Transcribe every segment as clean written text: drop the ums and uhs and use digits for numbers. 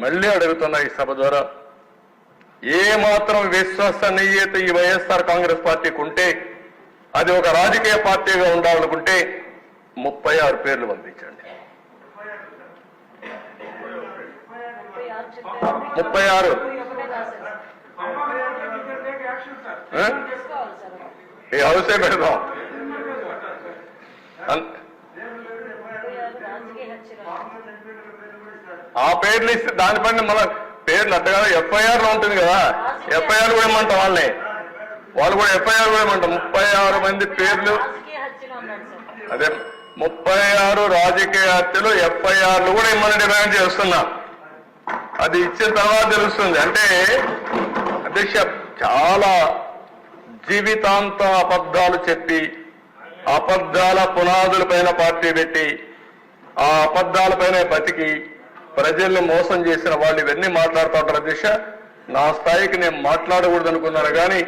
మళ్ళీ అడుగుతున్నా ఈ సభ ద్వారా, ఏ మాత్రం విశ్వసనీయత ఈ వైఎస్ఆర్ కాంగ్రెస్ పార్టీకి ఉంటే అది ఒక రాజకీయ పార్టీగా ఉండాలనుకుంటే 36 పేర్లు పంపించండి. 36 ఈ హౌసే పెడదాం. ఆ పేర్లు ఇస్తే దానిపైన మన పేర్లు అట్ట కదా ఎఫ్ఐఆర్ లో ఉంటుంది కదా, ఎఫ్ఐఆర్ కూడా ఇమ్మంటాం వాళ్ళని, వాళ్ళు కూడా ఎఫ్ఐఆర్ కూడా ఇమ్మంటాం. 36 మంది పేర్లు, అదే 36 రాజకీయ హత్యలు ఎఫ్ఐఆర్లు కూడా ఇమ్మని డిమాండ్ చేస్తున్నా. అది ఇచ్చిన తర్వాత తెలుస్తుంది. అంటే అధ్యక్ష, చాలా జీవితాంతం అబద్ధాలు చెప్పి అబద్ధాల పునాదులపైన పార్టీ పెట్టి ఆ అబద్ధాలపైన బతికి ప్రజల్ని మోసం చేసిన వాళ్ళు ఇవన్నీ మాట్లాడుతూ ఉంటారు. అధ్యక్ష, నా స్థాయికి నేను మాట్లాడకూడదు అనుకున్నాను, కానీ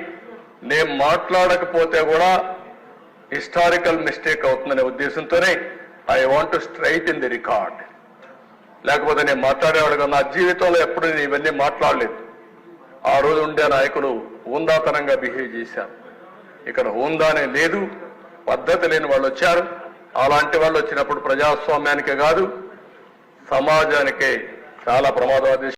నేను మాట్లాడకపోతే కూడా హిస్టారికల్ మిస్టేక్ అవుతుందనే ఉద్దేశంతోనే I want to straight the record. లేకపోతే నేను మాట్లాడేవాడు నా జీవితంలో ఎప్పుడు నేను ఇవన్నీ మాట్లాడలేదు. ఆ రోజు ఉండే నాయకులు హుందాతనంగా బిహేవ్ చేశారు. ఇక్కడ హుందానే లేదు, పద్ధతి లేని వాళ్ళు వచ్చారు. అలాంటి వాళ్ళు వచ్చినప్పుడు ప్రజాస్వామ్యానికే కాదు సమాజానికే చాలా ప్రమాదం.